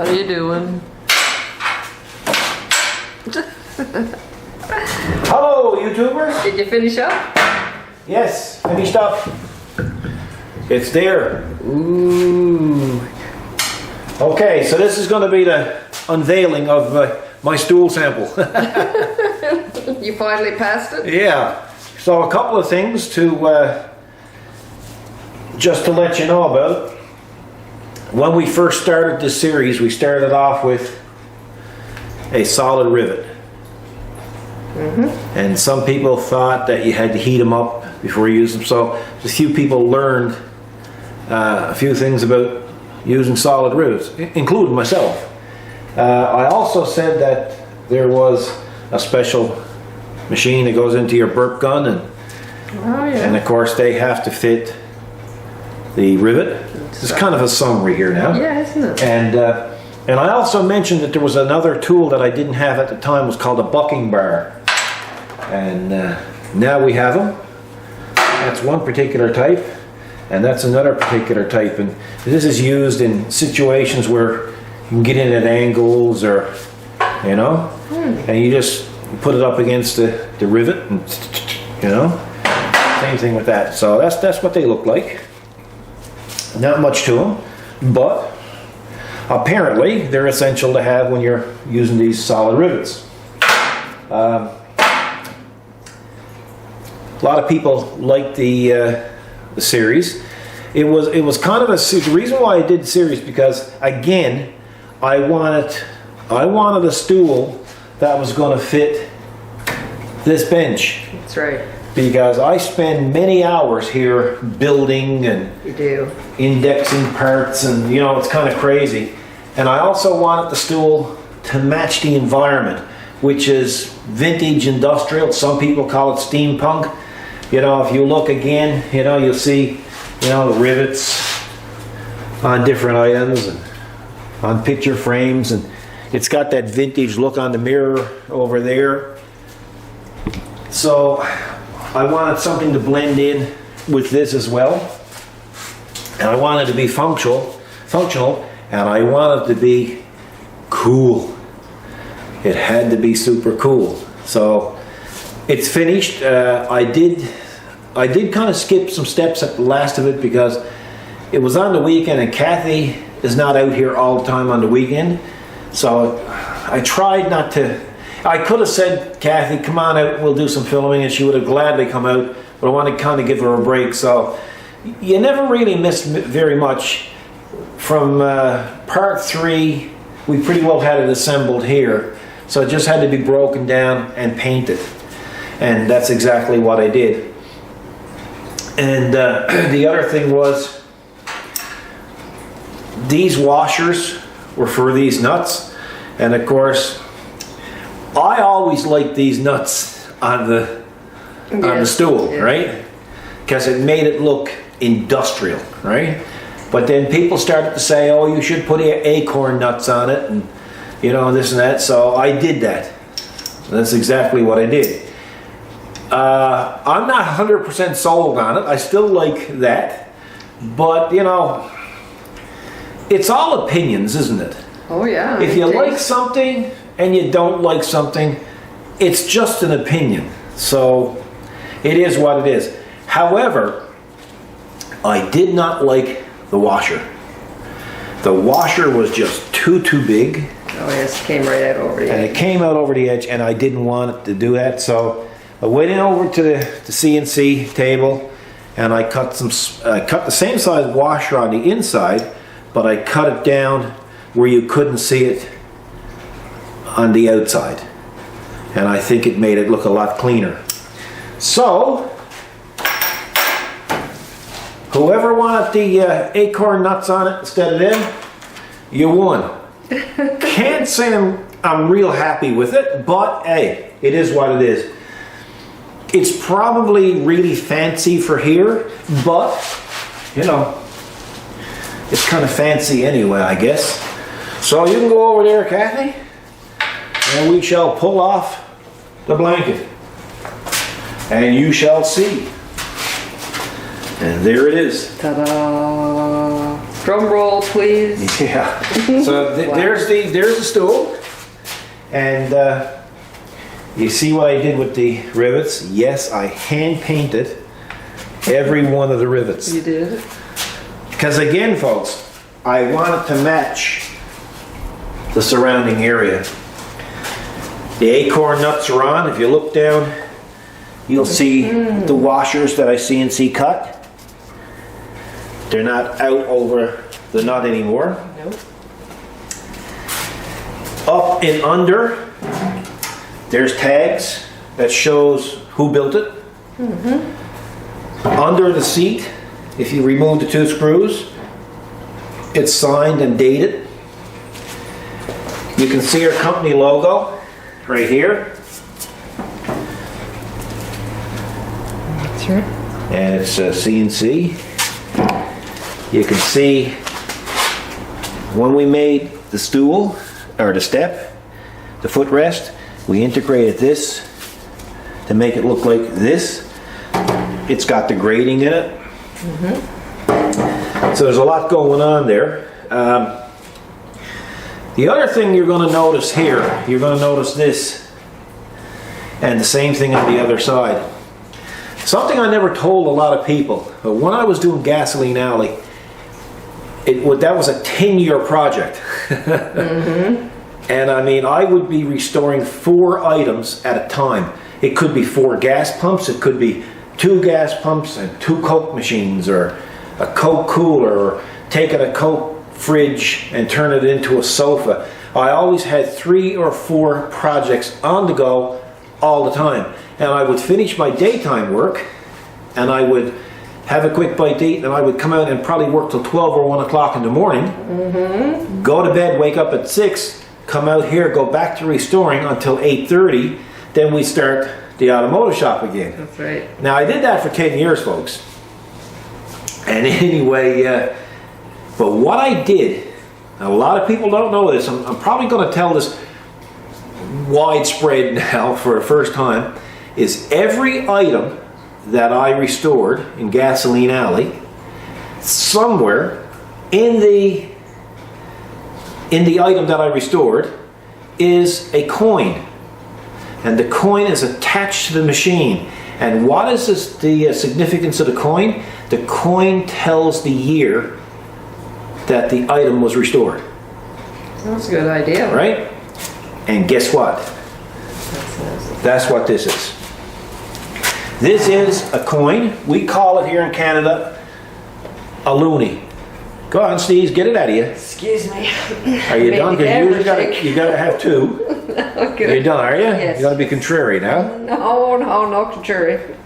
What are you doing? Hello, YouTubers. Did you finish up? Yes, finished up. It's there. Ooh. Okay, so this is going to be the unveiling of my stool sample. You finally passed it? Yeah. So a couple of things to just to let you know about. When we first started this series, we started off with a solid rivet. And some people thought that you had to heat them up before you use them. So a few people learned a few things about using solid rivets, including myself. I also said that there was a special machine that goes into your burp gun, and of course they have to fit the rivet. This is kind of a summary here now. Yeah, isn't it? And I also mentioned that there was another tool that I didn't have at the time. It was called a bucking bar. And now we have them. That's one particular type, and that's another particular type. And this is used in situations where you can get in at angles, or you know, and you just put it up against the rivet, and you know, same thing with that. So that's what they look like. Not much to them, but apparently they're essential to have when you're using these solid rivets. A lot of people like the series. It was kind of the reason why I did the series, because again, I wanted a stool that was going to fit this bench. That's right. Because I spend many hours here building and You do. indexing parts, and you know, it's kind of crazy. And I also wanted the stool to match the environment, which is vintage industrial. Some people call it steampunk. You know, if you look again, you know, you'll see, you know, the rivets on different items and on picture frames, and it's got that vintage look on the mirror over there. So I wanted something to blend in with this as well, and I wanted to be functional, and I wanted to be cool. It had to be super cool. So it's finished. I did kind of skip some steps at the last of it because it was on the weekend, and Kathy is not out here all the time on the weekend. So I tried not to. I could have said, Kathy, come on out, we'll do some filming, and she would have gladly come out, but I wanted to kind of give her a break. So you never really missed very much. From part 3, we pretty well had it assembled here, so it just had to be broken down and painted, and that's exactly what I did. And the other thing was, these washers were for these nuts, and of course I always liked these nuts on the stool, right? Because it made it look industrial, right? But then people started to say, oh, you should put acorn nuts on it, and you know, this and that. So I did that. That's exactly what I did. I'm not 100% sold on it. I still like that, but you know, it's all opinions, isn't it? Oh yeah. If you like something and you don't like something, it's just an opinion. So it is what it is. However, I did not like the washer. The washer was just too big. Oh yes, it came right out over the And edge. it came out over the edge, and I didn't want it to do that. So I went in over to the CNC table, and I cut the same size washer on the inside, but I cut it down where you couldn't see it on the outside, and I think it made it look a lot cleaner. So whoever wanted the acorn nuts on it instead of them, you won. Can't say I'm real happy with it, but hey, it is what it is. It's probably really fancy for here, but you know, it's kind of fancy anyway, I guess. So you can go over there, Kathy, and we shall pull off the blanket, and you shall see. And there it is. Ta-da! Drum roll, please. Yeah. So there's the stool, and you see what I did with the rivets? Yes, I hand painted every one of the rivets. You did? Because again, folks, I wanted to match the surrounding area. The acorn nuts are on. If you look down, you'll see the washers that I CNC cut. They're not out over the nut anymore. Nope. Up and under, there's tags that shows who built it. Under the seat, if you remove the 2 screws, it's signed and dated. You can see our company logo right here. That's right. And it's CNC. You can see when we made the stool, or the step, the footrest, we integrated this to make it look like this. It's got the grating in it. So there's a lot going on there. The other thing you're going to notice here, you're going to notice this, and the same thing on the other side. Something I never told a lot of people, but when I was doing Gasoline Alley, that was a 10-year project. And I mean, I would be restoring 4 items at a time. It could be 4 gas pumps, it could be 2 gas pumps and 2 Coke machines, or a Coke cooler, or taking a Coke fridge and turn it into a sofa. I always had 3 or 4 projects on the go all the time. And I would finish my daytime work, and I would have a quick bite to eat, and I would come out and probably work till 12 or 1 o'clock in the morning, go to bed, wake up at 6, come out here, go back to restoring until 8:30, then we start the automotive shop again. That's right. Now I did that for 10 years, folks. And anyway, but what I did, a lot of people don't know this, I'm probably going to tell this widespread now for the first time, is every item that I restored in Gasoline Alley, somewhere in the item that I restored is a coin, and the coin is attached to the machine. And what is the significance of the coin? The coin tells the year that the item was restored. That's a good idea. Right? And guess what? That's what this is. This is a coin. We call it here in Canada a loonie. Go on, Steve, get it out of you. Excuse me. Are you done? Because you gotta have 2. Okay. Are you done, are you? Yes. You gotta be contrary now. No, not contrary.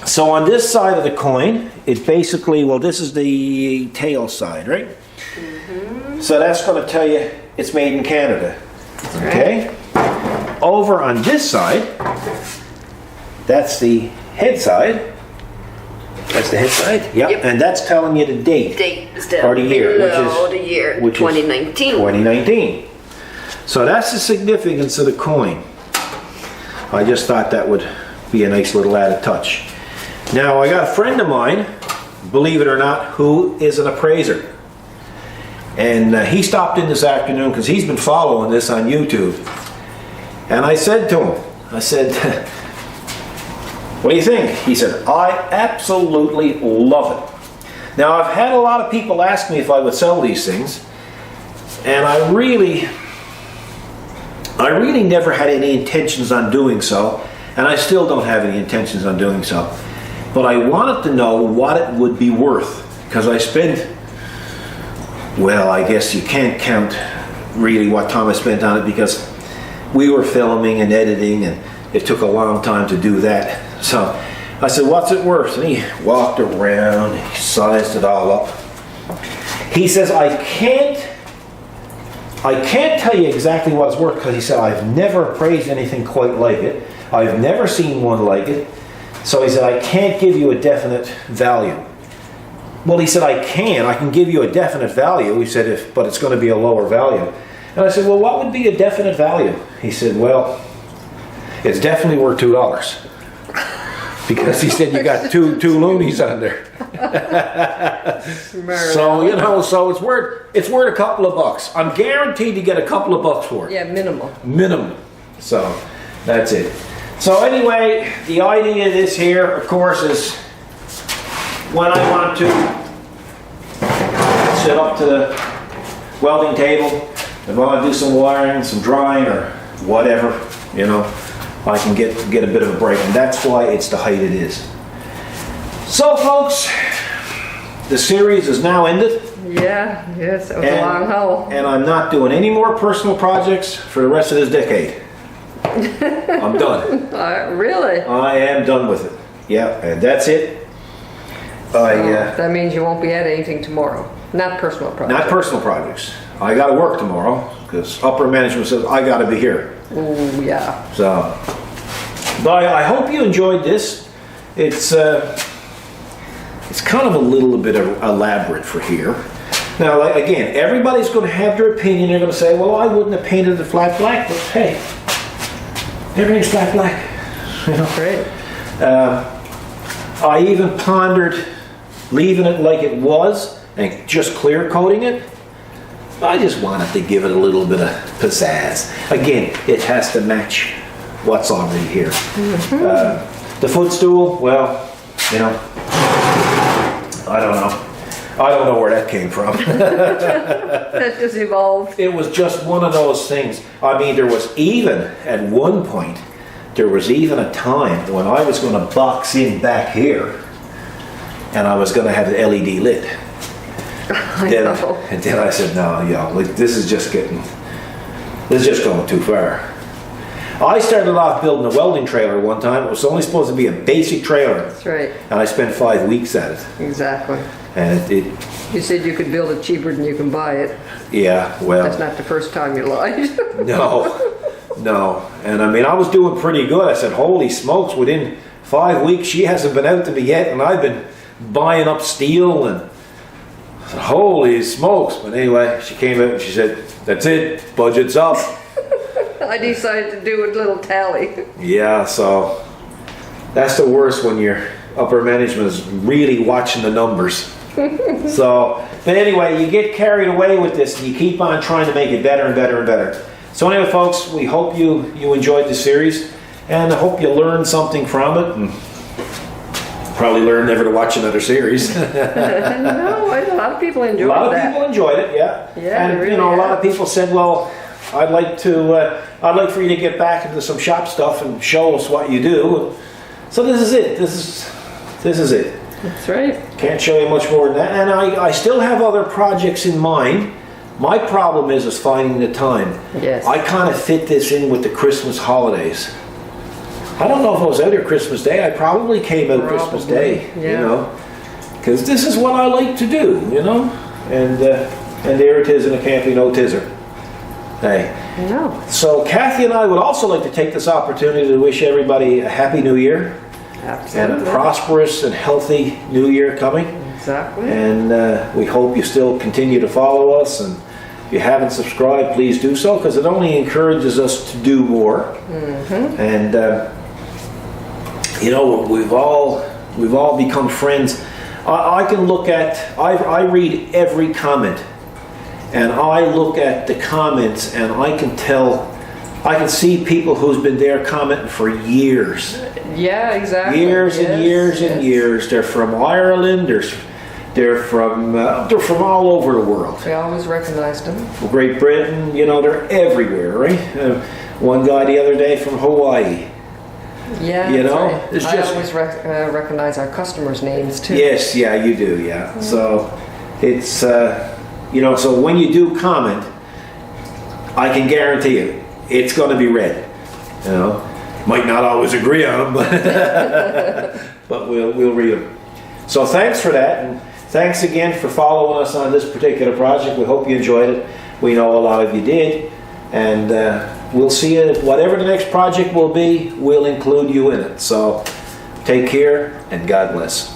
So on this side of the coin, it basically, well, this is the tail side, right? So that's going to tell you it's made in Canada. Okay? Over on this side, that's the head side. That's the head side. Yep. And that's telling you the date. Date is down or the year, below the year, which is 2019. 2019. So that's the significance of the coin. I just thought that would be a nice little added touch. Now I got a friend of mine, believe it or not, who is an appraiser. And he stopped in this afternoon because he's been following this on YouTube. And I said to him, I said, what do you think? He said, I absolutely love it. Now I've had a lot of people ask me if I would sell these things, and I really never had any intentions on doing so, and I still don't have any intentions on doing so. But I wanted to know what it would be worth, because I spent, well, I guess you can't count really what time I spent on it, because we were filming and editing, and it took a long time to do that. So I said, what's it worth? And he walked around, he sized it all up. He says, I can't tell you exactly what it's worth, because he said, I've never appraised anything quite like it. I've never seen one like it. So he said, I can't give you a definite value. Well, he said, I can give you a definite value. He said, but it's going to be a lower value. And I said, well, what would be a definite value? He said, well, it's definitely worth $2. because he said you got two loonies on there. So you know, so it's worth a couple of bucks. I'm guaranteed to get a couple of bucks for it. Yeah, minimum. Minimum. So that's it. So anyway, the idea of this here, of course, is when I want to sit up to the welding table, if I want to do some wiring, some drawing, or whatever, you know, I can get a bit of a break, and that's why it's the height it is. So, folks, the series is now ended. Yeah, yes, it was a long haul. And I'm not doing any more personal projects for the rest of this decade. I'm done. Really? I am done with it. Yeah, and that's it. That means you won't be at anything tomorrow. Not personal projects. Not personal projects. I got to work tomorrow because upper management says I got to be here. Oh, yeah. So, but I hope you enjoyed this. It's kind of a little bit elaborate for here. Now, like, again, everybody's going to have their opinion. They're going to say, well, I wouldn't have painted it flat black, but hey, everything's flat black. You know? Great. I even pondered leaving it like it was and just clear coating it. I just wanted to give it a little bit of pizzazz. Again, it has to match what's already here. The footstool, well, you know, I don't know. I don't know where that came from. That just evolved. It was just one of those things. I mean, there was even, at one point, there was even a time when I was going to box in back here and I was going to have the LED lit. And then I said, no, you know, like, this is just going too far. I started off building a welding trailer one time. It was only supposed to be a basic trailer. That's right. And I spent 5 weeks at it. Exactly. And You said you could build it cheaper than you can buy it. yeah, well. That's not the first time you lied. No. And I mean, I was doing pretty good. I said, holy smokes, within 5 weeks, she hasn't been out to me yet. And I've been buying up steel and I said, holy smokes. But anyway, she came out and she said, that's it, budget's up. I decided to do a little tally. Yeah, so that's the worst when your upper management is really watching the numbers. So, but anyway, you get carried away with this and you keep on trying to make it better and better and better. So anyway, folks, we hope you enjoyed the series and I hope you learned something from it and probably learned never to watch another series. No, a lot of people enjoyed that. A lot of people enjoyed it, yeah. Yeah, and really you know, a lot of people said, well, I'd like for you to get back into some shop stuff and show us what you do. So this is it. This is it. That's right. Can't show you much more than that. And I still have other projects in mind. My problem is finding the time. Yes. I kind of fit this in with the Christmas holidays. I don't know if I was out here Christmas Day. I probably came out Christmas Day, yeah. you know, because this is what I like to do, you know. And there it is, and it can't be no tizzer. Hey. No. So Kathy and I would also like to take this opportunity to wish everybody a happy New Year. Absolutely. And a prosperous and healthy New Year coming. Exactly. And we hope you still continue to follow us. And if you haven't subscribed, please do so, because it only encourages us to do more. And you know, we've all become friends. I can look at, I read every comment, and I look at the comments, and I can see people who's been there commenting for years. Yeah, exactly. Years and years and years. They're from Ireland. They're from all over the world. We always recognized them. Great Britain. You know, they're everywhere, right? One guy the other day from Hawaii. Yeah, you know, right. it's I just always recognize our customers' names too. yes, yeah, you do, yeah. So it's you know, so when you do comment, I can guarantee you it's going to be read. You know, might not always agree on them, but we'll read them. So thanks for that, and thanks again for following us on this particular project. We hope you enjoyed it. We know a lot of you did, and we'll see you. Whatever the next project will be, we'll include you in it. So take care, and God bless.